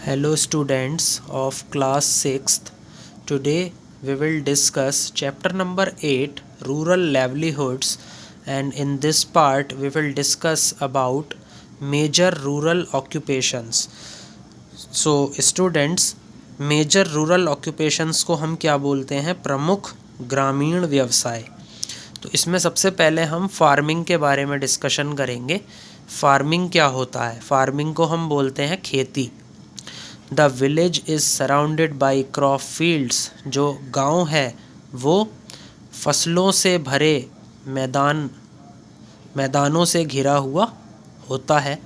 Hello students of class 6th. Today we will discuss chapter number 8 rural livelihoods, and in this part we will discuss about major rural occupations. So students, major rural occupations को हम क्या बोलते हैं? प्रमुख ग्रामीण व्यवसाय। तो इसमें सबसे पहले हम फार्मिंग के बारे में डिस्कशन करेंगे। फार्मिंग क्या होता है? फार्मिंग को हम बोलते हैं खेती। The village is surrounded by crop fields. जो गांव है वो फसलों से भरे मैदानों से घिरा हुआ होता है।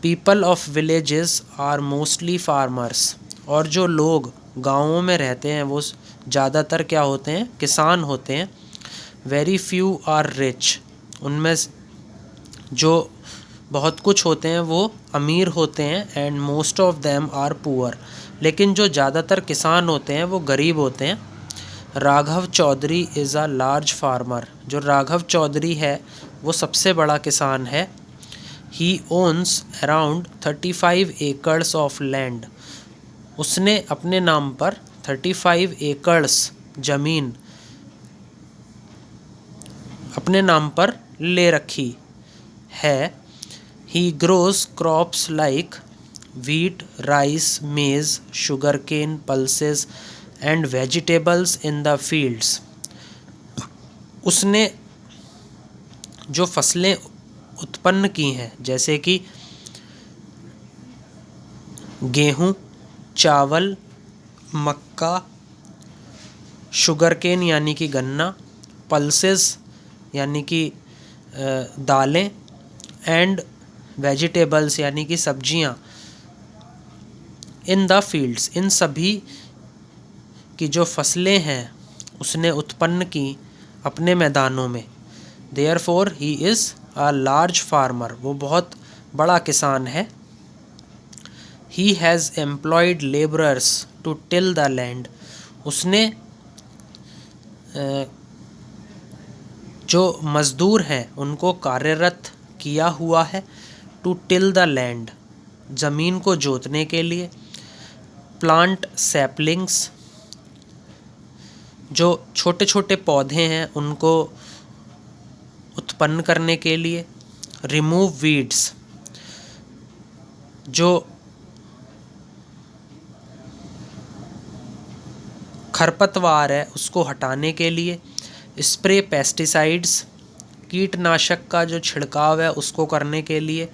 People of villages are mostly farmers. और जो लोग गाँवों में रहते हैं वो ज़्यादातर क्या होते हैं? किसान होते हैं। Very few are rich. उनमें जो बहुत कुछ होते हैं वो अमीर होते हैं। And most of them are poor. लेकिन जो ज़्यादातर किसान होते हैं वो गरीब होते हैं। Raghav Chaudhary is a large farmer. जो राघव चौधरी है वो सबसे बड़ा किसान है। He owns around 35 acres of land. उसने अपने नाम पर 35 एकड़्स ज़मीन अपने नाम पर ले रखी है। He grows crops like wheat, rice, maize, sugarcane, pulses and vegetables in the fields. उसने जो फसलें उत्पन्न की हैं जैसे कि गेहूँ, चावल, मक्का, शुगरकेन यानी कि गन्ना, पल्सेस यानी कि दालें, एंड वेजिटेबल्स यानी कि सब्जियां, इन द फील्ड्स, इन सभी की जो फसलें हैं उसने उत्पन्न की अपने मैदानों में। Therefore he is a large farmer. वो बहुत बड़ा किसान है। He has employed labourers to till the land. उसने जो मज़दूर हैं उनको कार्यरत किया हुआ है। टू टिल द लैंड, ज़मीन को जोतने के लिए। प्लांट सैपलिंग्स, जो छोटे छोटे पौधे हैं उनको उत्पन्न करने के लिए। रिमूव वीड्स, जो खरपतवार है उसको हटाने के लिए। स्प्रे पेस्टिसाइड्स, कीटनाशक का जो छिड़काव है उसको करने के लिए।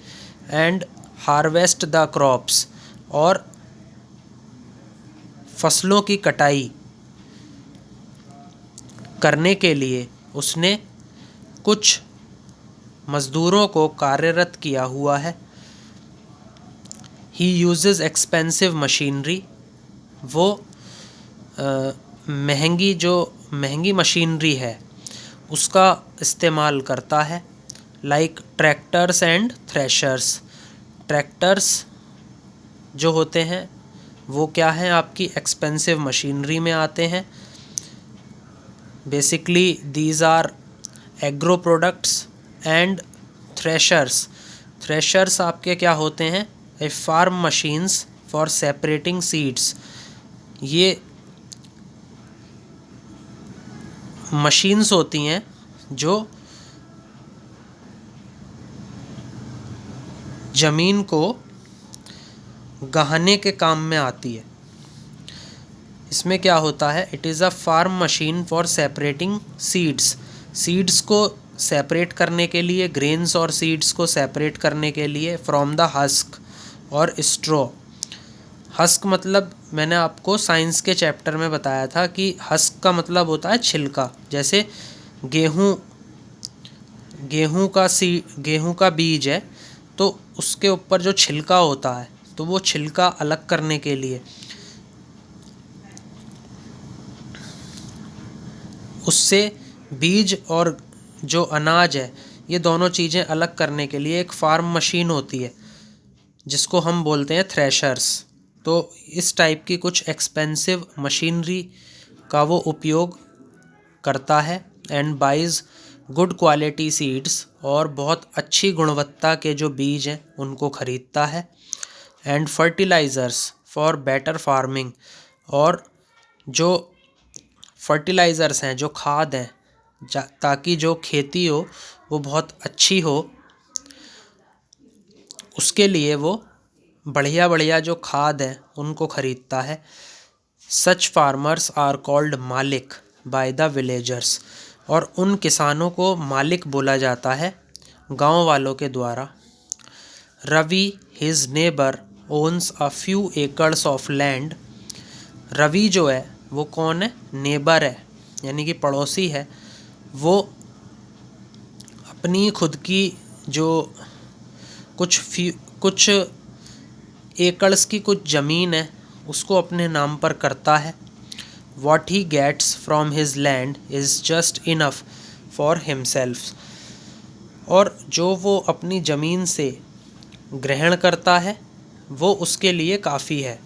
एंड हार्वेस्ट द क्रॉप्स, और फसलों की कटाई करने के लिए उसने कुछ मज़दूरों को कार्यरत किया हुआ है। He uses expensive machinery. वो महंगी मशीनरी है उसका इस्तेमाल करता है। Like tractors and threshers. Tractors जो होते हैं वो क्या हैं? आपकी एक्सपेंसिव मशीनरी में आते हैं। Basically these are agro products. And threshers आपके क्या होते हैं? A farm machines for separating seeds. ये मशीन्स होती हैं जो ज़मीन को गहाने के काम में आती है। इसमें क्या होता है? It is a farm machine for separating seeds. Seeds को सेपरेट करने के लिए, ग्रेन्स और सीड्स को सेपरेट करने के लिए फ्रॉम द हस्क और स्ट्रॉ। हस्क मतलब मैंने आपको साइंस के चैप्टर में बताया था कि हस्क का मतलब होता है छिलका। जैसे गेहूं का बीज है तो उसके ऊपर जो छिलका होता है तो वो छिलका अलग करने के लिए, उससे बीज और जो अनाज है ये दोनों चीज़ें अलग करने के लिए एक फार्म मशीन होती है जिसको हम बोलते हैं थ्रेशर्स। तो इस टाइप की कुछ एक्सपेंसिव मशीनरी का वो उपयोग करता है। And buys good quality seeds, और बहुत अच्छी गुणवत्ता के जो बीज हैं उनको ख़रीदता है। And fertilisers for better farming, और जो फर्टिलाइज़र्स हैं, जो खाद हैं, ताकि जो खेती हो वो बहुत अच्छी हो, उसके लिए वो बढ़िया बढ़िया जो खाद है उनको ख़रीदता है। सच फार्मर्स आर कॉल्ड मालिक बाय द विलेजर्स, और उन किसानों को मालिक बोला जाता है गांव वालों के द्वारा। Ravi his neighbour owns a few acres of land. Ravi जो है वो कौन है? नेबर है, यानी कि पड़ोसी है। वो अपनी खुद की जो कुछ एकड़्स की कुछ ज़मीन है उसको अपने नाम पर करता है। What he gets from his land is just enough for himself, और जो वो अपनी ज़मीन से ग्रहण करता है वो उसके लिए काफ़ी है।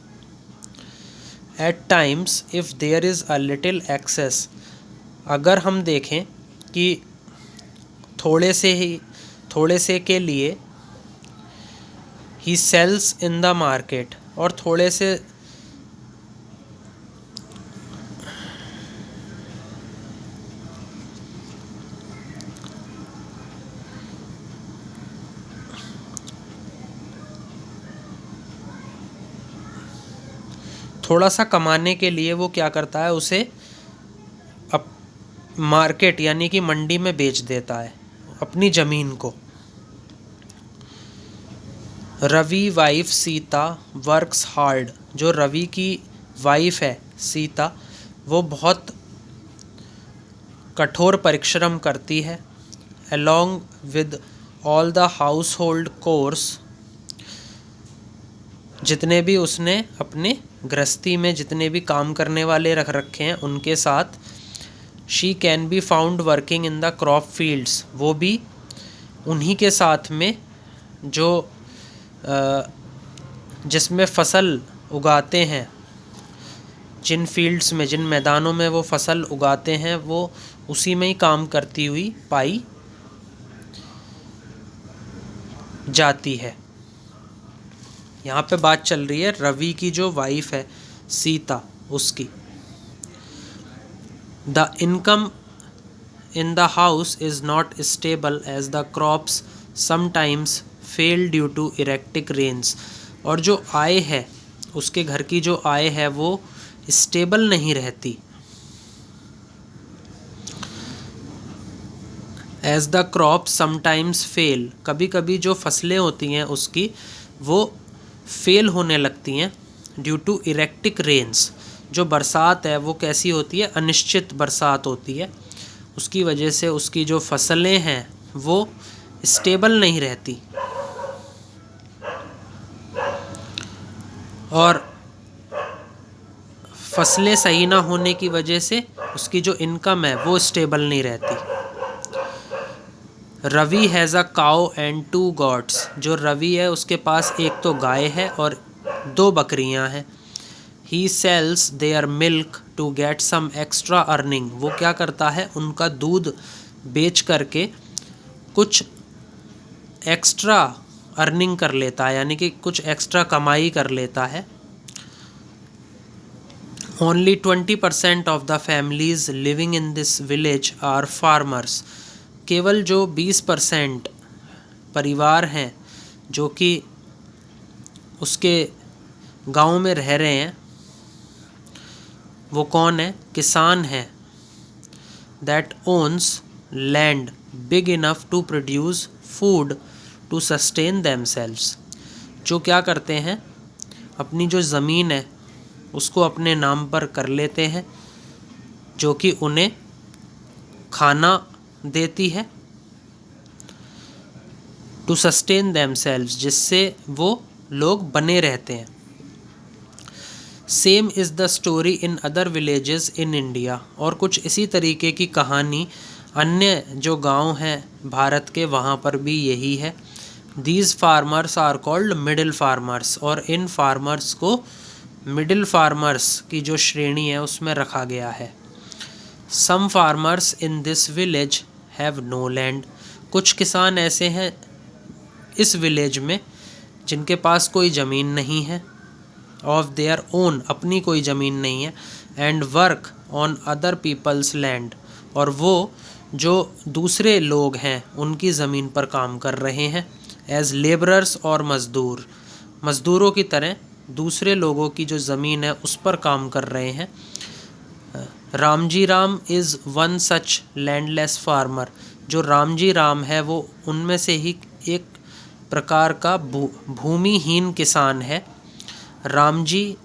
At times if there is a little excess, अगर हम देखें कि थोड़े से के लिए he sells in the market, और थोड़े से थोड़ा सा कमाने के लिए वो क्या करता है, उसे मार्केट यानी कि मंडी में बेच देता है अपनी ज़मीन को। Ravi wife Sita works hard, जो रवि की वाइफ है सीता वो बहुत कठोर परिश्रम करती है। Along with all the house hold course, जितने भी उसने अपने गृहस्थी में जितने भी काम करने वाले रख रखे हैं उनके साथ। She can be found working in the crop fields, वो भी उन्हीं के साथ में जो जिसमें फसल उगाते हैं, जिन फील्ड्स में, जिन मैदानों में वो फसल उगाते हैं वो उसी में ही काम करती हुई पाई जाती है। यहाँ पे बात चल रही है रवि की जो वाइफ है सीता उसकी। The income in the house is not stable as the crops sometimes fail due to erratic rains, और जो आय है उसके घर की जो आय है वो स्टेबल नहीं रहती। As the crop sometimes fail, कभी कभी जो फसलें होती हैं उसकी वो फेल होने लगती हैं। ड्यू टू इरेक्टिक रेन्स, जो बरसात है वो कैसी होती है? अनिश्चित बरसात होती है, उसकी वजह से उसकी जो फसलें हैं वो स्टेबल नहीं रहती, और फसलें सही ना होने की वजह से उसकी जो इनकम है वो स्टेबल नहीं रहती। Ravi has a cow and 2 goats, जो रवि है उसके पास एक तो गाय है और 2 बकरियां हैं। He sells their milk to get some extra earning, वो क्या करता है उनका दूध बेच करके कुछ एक्स्ट्रा अर्निंग कर लेता है, यानी कि कुछ एक्स्ट्रा कमाई कर लेता है। Only 20% of the families living in this village are farmers, केवल जो 20% परिवार हैं जो कि उसके गांव में रह रहे हैं वो कौन है? किसान है। That owns land big enough to produce food to sustain themselves, जो क्या करते हैं अपनी जो ज़मीन है उसको अपने नाम पर कर लेते हैं जो कि उन्हें खाना देती है। टू सस्टेन देमसेल्व्स, जिससे वो लोग बने रहते हैं। Same is the story in other villages in India, और कुछ इसी तरीके की कहानी अन्य जो गांव हैं भारत के वहाँ पर भी यही है। These farmers are called middle farmers, और इन फार्मर्स को मिडिल फार्मर्स की जो श्रेणी है उसमें रखा गया है। Some farmers in this village have no land, कुछ किसान ऐसे हैं इस विलेज में जिनके पास कोई ज़मीन नहीं है, ऑफ देयर ओन, अपनी कोई ज़मीन नहीं है, and work on other people's land, और वो जो दूसरे लोग हैं उनकी ज़मीन पर काम कर रहे हैं, एज लेबरर्स और मज़दूर, मज़दूरों की तरह दूसरे लोगों की जो ज़मीन है उस पर काम कर रहे हैं। Ramji Ram is one such landless farmer, जो रामजी राम है वो उनमें से ही एक प्रकार का भूमिहीन किसान है। Ramji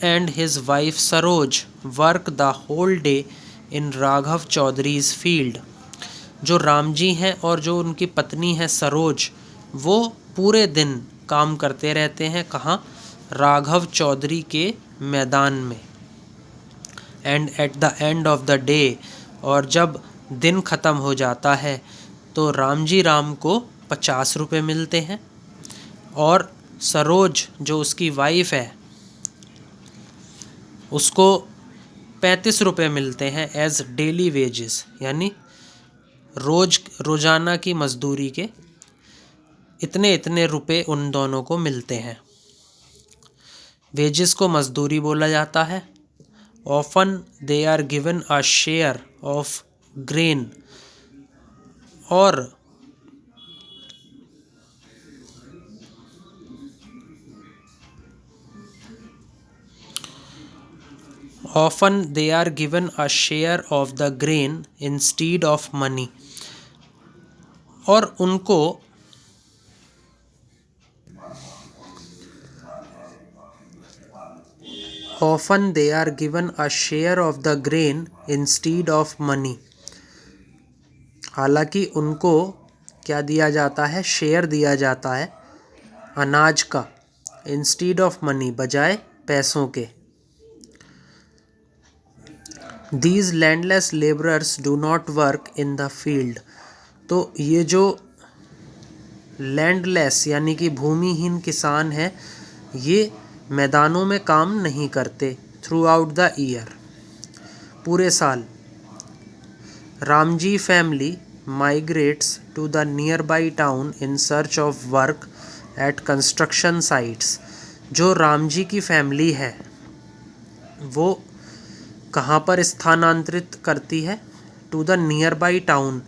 and his wife Saroj work the whole day in Raghav Chaudhary's field, जो रामजी हैं और जो उनकी पत्नी है सरोज, वो पूरे दिन काम करते रहते हैं। कहाँ? राघव चौधरी के मैदान में। And at the end of the day, और जब दिन ख़त्म हो जाता है तो रामजी राम को 50 रुपये मिलते हैं, और सरोज जो उसकी वाइफ है उसको 35 रुपये मिलते हैं एज डेली वेजेस, यानी रोज़ाना की मजदूरी के इतने इतने रुपए उन दोनों को मिलते हैं। वेजेस को मजदूरी बोला जाता है। Often they are given a share of grain, और often they are given a share of the grain instead of money, और उनको often they are given a share of the grain instead of money, हालांकि उनको क्या दिया जाता है? Share दिया जाता है अनाज का, इंस्टीड ऑफ मनी, बजाय पैसों के। These landless laborers do not work in the field, तो ये जो लैंडलेस यानी कि भूमिहीन किसान है ये मैदानों में काम नहीं करते। थ्रू आउट द ईयर, पूरे साल। Ramji family migrates to the nearby town in search of work at construction sites, जो रामजी की फैमिली है वो कहाँ पर स्थानांतरित करती है? To the nearby town,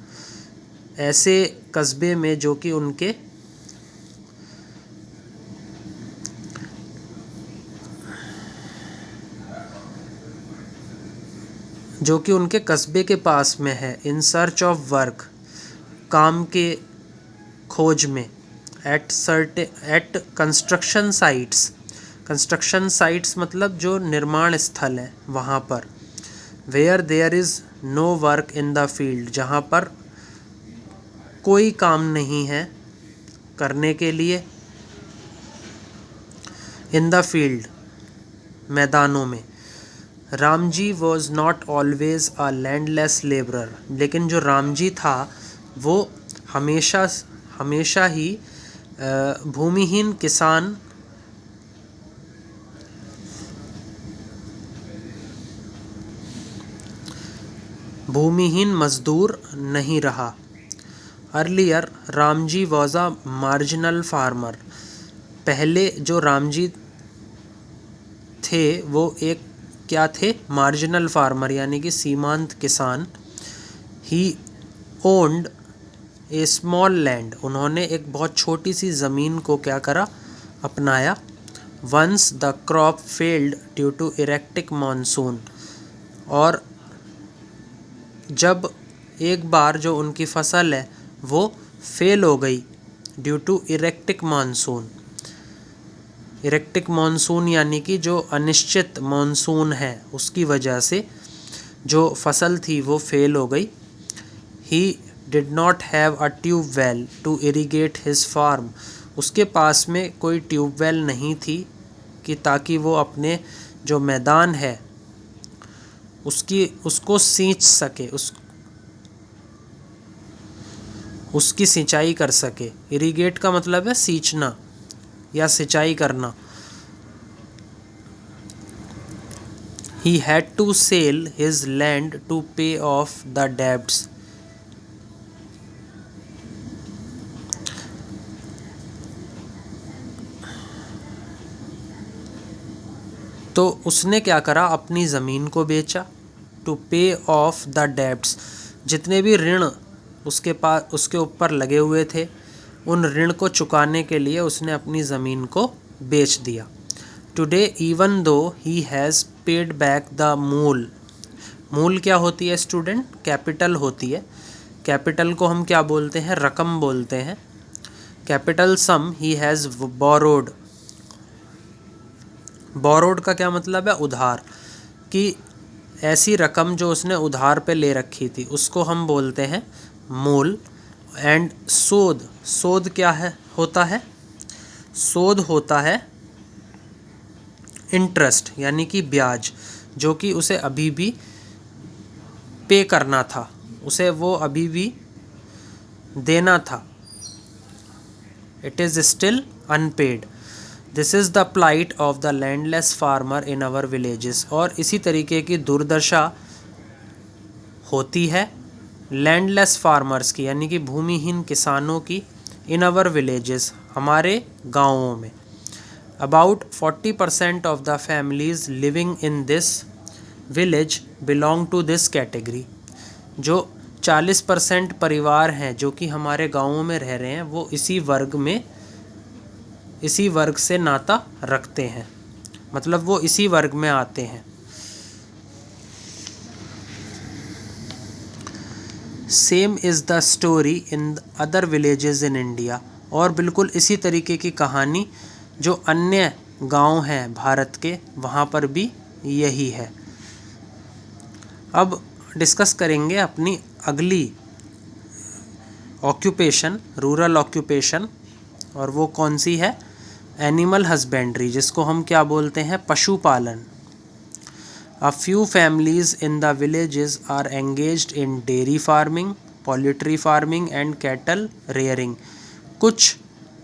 ऐसे कस्बे में जो कि उनके कस्बे के पास में है। इन सर्च ऑफ वर्क, काम के खोज में। At construction sites, construction sites मतलब जो निर्माण स्थल है वहाँ पर। Where there is no work in the field, जहाँ पर कोई काम नहीं है करने के लिए। इन द फील्ड, मैदानों में। Ramji was not always a landless labourer, लेकिन जो रामजी था वो हमेशा ही भूमिहीन किसान भूमिहीन मजदूर नहीं रहा। Earlier Ramji was a marginal farmer, पहले जो रामजी थे वो एक क्या थे? मार्जिनल फार्मर, यानी कि सीमांत किसान। ही ओन्ड ए स्मॉल लैंड, उन्होंने एक बहुत छोटी सी ज़मीन को क्या करा? अपनाया। Once the crop failed due to erratic monsoon, और जब एक बार जो उनकी फसल है वो फेल हो गई due to erratic monsoon. Erratic monsoon यानी कि जो अनिश्चित मानसून है उसकी वजह से जो फसल थी वो फेल हो गई। He did not have a tubewell to irrigate his farm, उसके पास में कोई ट्यूबवेल नहीं थी कि ताकि वो अपने जो मैदान है उसको सींच सके, उसकी सिंचाई कर सके। इरीगेट का मतलब है सींचना या सिंचाई करना। He had to sell his land to pay off the debts. तो उसने क्या करा, अपनी ज़मीन को बेचा टू पे ऑफ द डेब्ट्स, जितने भी ऋण उसके ऊपर लगे हुए थे उन ऋण को चुकाने के लिए उसने अपनी ज़मीन को बेच दिया। Today even though he has paid back the मूल, मूल क्या होती है स्टूडेंट, कैपिटल होती है। कैपिटल को हम क्या बोलते हैं, रकम बोलते हैं। Capital sum he has borrowed, borrowed का क्या मतलब है, उधार, कि ऐसी रकम जो उसने उधार पे ले रखी थी उसको हम बोलते हैं मूल। एंड सोद, सोद क्या है होता है, सोद होता है इंटरेस्ट यानी कि ब्याज, जो कि उसे अभी भी पे करना था, उसे वो अभी भी देना था। It is still unpaid. This is the plight of the landless farmer in our villages. और इसी तरीके की दुर्दशा होती है लैंडलेस फार्मर्स की, यानी कि भूमिहीन किसानों की, इन आवर विलेजेस, हमारे गाँवों में। About 40% of the families living in this village belong to this category. जो 40% परिवार हैं जो कि हमारे गाँवों में रह रहे हैं वो इसी वर्ग से नाता रखते हैं, मतलब वो इसी वर्ग में आते हैं। Same is the story in other villages in India. और बिल्कुल इसी तरीके की कहानी जो अन्य गांव हैं भारत के, वहाँ पर भी यही है। अब डिस्कस करेंगे अपनी अगली ऑक्यूपेशन, रूरल ऑक्यूपेशन, और वो कौन सी है, एनिमल हस्बेंड्री, जिसको हम क्या बोलते हैं, पशुपालन। A few families in the villages are engaged in dairy farming, poultry farming and cattle rearing। कुछ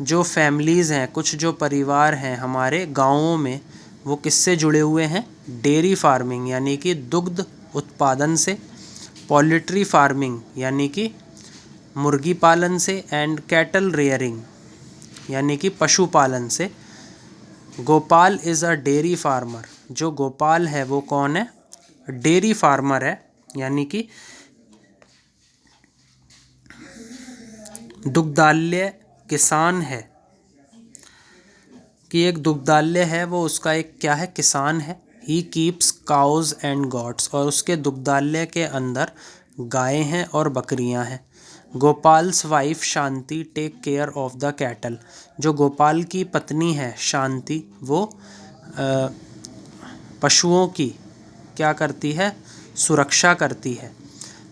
जो फैमिलीज़ हैं, कुछ जो परिवार हैं हमारे गाँवों में, वो किससे जुड़े हुए हैं, डेयरी फार्मिंग यानी कि दुग्ध उत्पादन से, पोल्ट्री फार्मिंग यानी कि मुर्गी पालन से, एंड कैटल रेयरिंग यानी कि पशुपालन से। Gopal is a dairy farmer. जो गोपाल है वो कौन है, डेयरी फार्मर है, यानी कि दुग्धालय किसान है, कि एक दुग्धालय है वो उसका एक क्या है, किसान है। He keeps cause and gots, और उसके दुग्धालय के अंदर गायें हैं और बकरियां हैं। Gopal's wife Shanti take care of the cattle. जो गोपाल की पत्नी है शांति, वो पशुओं की क्या करती है, सुरक्षा करती है।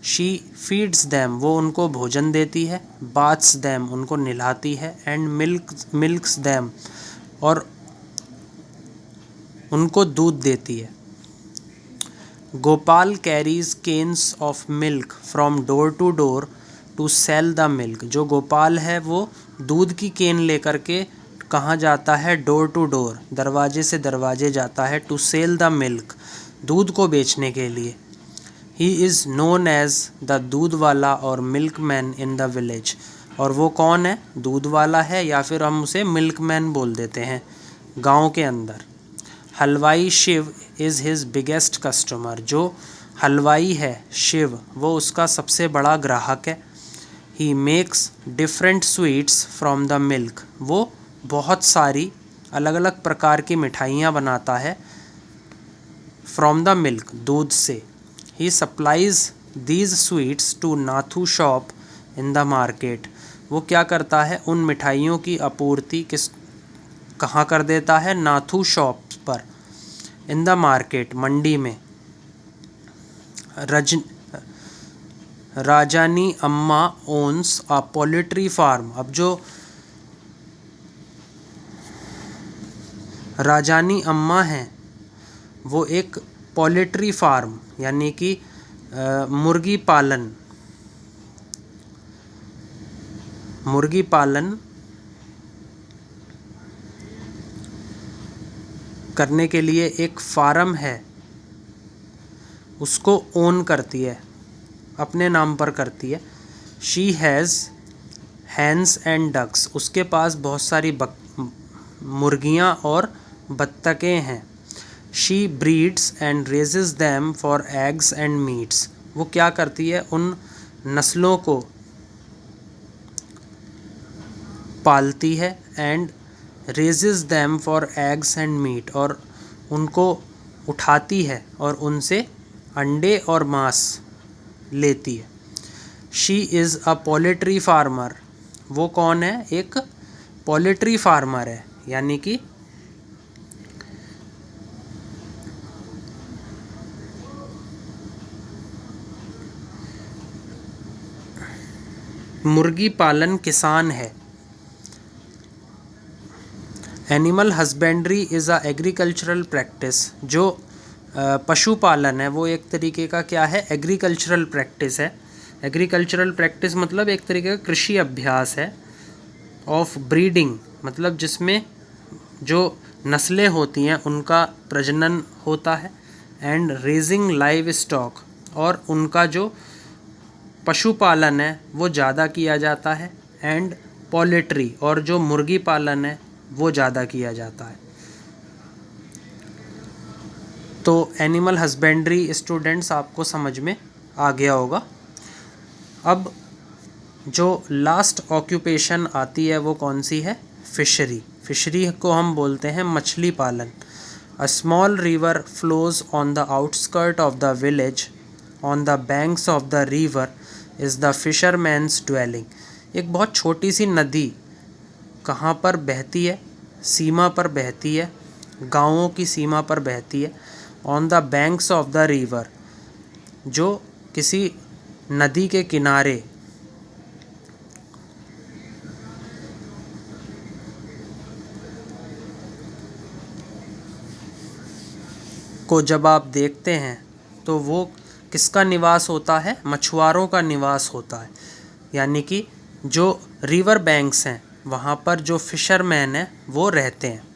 शी फीड्स दैम, वो उनको भोजन देती है। बाथ्स दैम, उनको नहलाती है। एंड मिल्क्स दैम, और उनको दूध देती है। Gopal carries cans of milk from door to door to sell the milk. जो गोपाल है वो दूध की केन लेकर के कहाँ जाता है, डोर टू डोर, दरवाजे से दरवाजे जाता है, टू सेल द मिल्क, दूध को बेचने के लिए। He is known as the doodh wala और milkman in the village. और वो कौन है, दूध वाला है, या फिर हम उसे मिल्क मैन बोल देते हैं गांव के अंदर। Halwai Shiv is his biggest customer. जो हलवाई है शिव, वो उसका सबसे बड़ा ग्राहक है। He makes different sweets from the milk. वो बहुत सारी अलग अलग प्रकार की मिठाइयाँ बनाता है फ्रॉम द मिल्क, दूध से। He supplies these sweets to Nathu shop in the market. वो क्या करता है, उन मिठाइयों की आपूर्ति कहाँ कर देता है, नाथू शॉप पर, इन द मार्केट, मंडी में। राजानी अम्मा ओन्स अ पोल्ट्री फार्म। अब जो राजानी अम्मा हैं वो एक पोल्ट्री फार्म यानी कि मुर्गी पालन करने के लिए एक फार्म है, उसको ओन करती है, अपने नाम पर करती है। She has hens and ducks. उसके पास बहुत सारी मुर्गियाँ और बत्तखें हैं। She breeds and raises them for eggs and meats. वो क्या करती है, उन नस्लों को पालती है, and raises them for eggs and meat, और उनको उठाती है और उनसे अंडे और मांस लेती है। She is a poultry farmer. वो कौन है, एक पोल्ट्री फार्मर है, यानी कि मुर्गी पालन किसान है। Animal husbandry is a agricultural practice. जो पशुपालन है वो एक तरीके का क्या है, एग्रीकल्चरल प्रैक्टिस है। एग्रीकल्चरल प्रैक्टिस मतलब एक तरीके का कृषि अभ्यास है। ऑफ ब्रीडिंग मतलब जिसमें जो नस्लें होती हैं उनका प्रजनन होता है। एंड रेजिंग लाइव स्टॉक, और उनका जो पशुपालन है वो ज़्यादा किया जाता है। एंड पोल्ट्री, और जो मुर्गी पालन है वो ज़्यादा किया जाता है। तो एनिमल हस्बेंड्री स्टूडेंट्स आपको समझ में आ गया होगा। अब जो लास्ट ऑक्यूपेशन आती है वो कौन सी है, फिशरी। फिशरी को हम बोलते हैं मछली पालन। A small river flows on the outskirt of the village, on the banks of the river is the fisherman's dwelling. एक बहुत छोटी सी नदी कहाँ पर बहती है, सीमा पर बहती है, गाँवों की सीमा पर बहती है। On the banks of the river, जो किसी नदी के किनारे को जब आप देखते हैं तो वो किसका निवास होता है, मछुआरों का निवास होता है। यानी कि जो रिवर बैंक्स हैं वहाँ पर जो फिशरमैन हैं वो रहते हैं।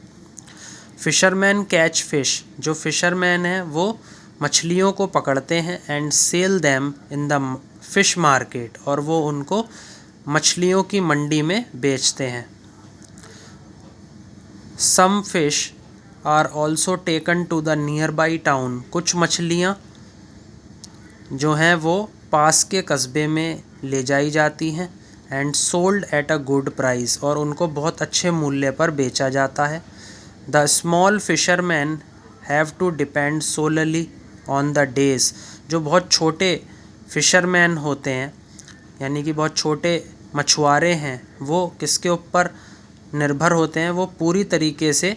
फिशरमैन कैच फिश, जो फिशरमैन हैं वो मछलियों को पकड़ते हैं। And sell them in the fish market, और वो उनको मछलियों की मंडी में बेचते हैं। Some fish are also taken to the nearby town. कुछ मछलियाँ जो हैं वो पास के कस्बे में ले जाई जाती हैं। And sold at a good price, और उनको बहुत अच्छे मूल्य पर बेचा जाता है। The small fisherman have to depend solely on the days. जो बहुत छोटे फिशरमैन होते हैं, यानी कि बहुत छोटे मछुआरे हैं, वो किसके ऊपर निर्भर होते हैं, वो पूरी तरीके से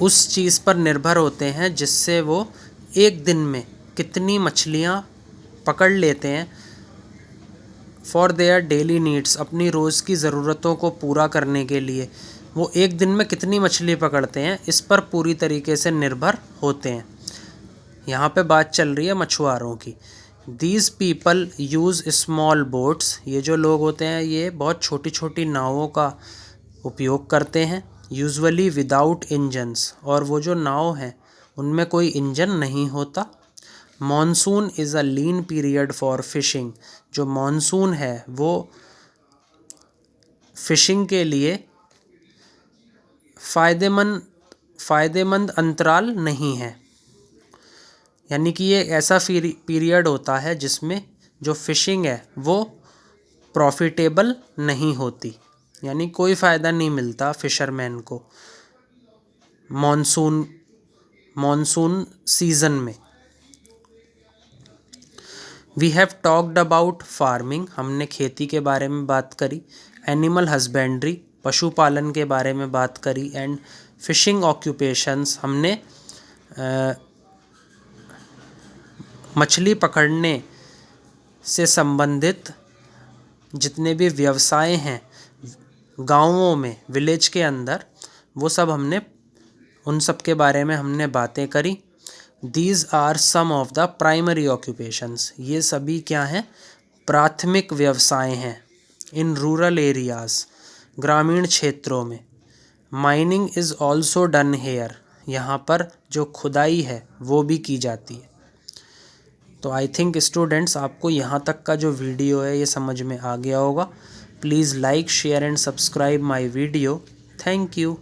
उस चीज़ पर निर्भर होते हैं जिससे वो एक दिन में कितनी मछलियाँ पकड़ लेते हैं फॉर देयर डेली नीड्स। अपनी रोज़ की ज़रूरतों को पूरा करने के लिए वो एक दिन में कितनी मछली पकड़ते हैं, इस पर पूरी तरीके से निर्भर होते हैं। यहाँ पे बात चल रही है मछुआरों की। These people use small boats. ये जो लोग होते हैं ये बहुत छोटी छोटी नावों का उपयोग करते हैं। यूजुअली विदाउट इंजन्स, और वो जो नाव हैं उनमें कोई इंजन नहीं होता। Monsoon is a lean period for fishing. जो मॉनसून है वो फिशिंग के लिए फ़ायदेमंद अंतराल नहीं है। यानी कि ये ऐसा पीरियड होता है जिसमें जो फिशिंग है वो प्रॉफिटेबल नहीं होती, यानी कोई फ़ायदा नहीं मिलता फिशरमैन को मॉनसून सीज़न में। We have talked about farming. हमने खेती के बारे में बात करी। एनिमल हस्बेंड्री, पशुपालन के बारे में बात करी। एंड फिशिंग ऑक्यूपेशंस, हमने मछली पकड़ने से संबंधित जितने भी व्यवसाय हैं गाँवों में, विलेज के अंदर, वो सब हमने उन सब के बारे में हमने बातें करी। These are some of the primary occupations. ये सभी क्या हैं, प्राथमिक व्यवसाय हैं। इन रूरल एरियाज़, ग्रामीण क्षेत्रों में। Mining is also done here. यहाँ पर जो खुदाई है वो भी की जाती है। तो आई थिंक स्टूडेंट्स आपको यहाँ तक का जो वीडियो है ये समझ में आ गया होगा। Please like, share and subscribe my video. Thank you.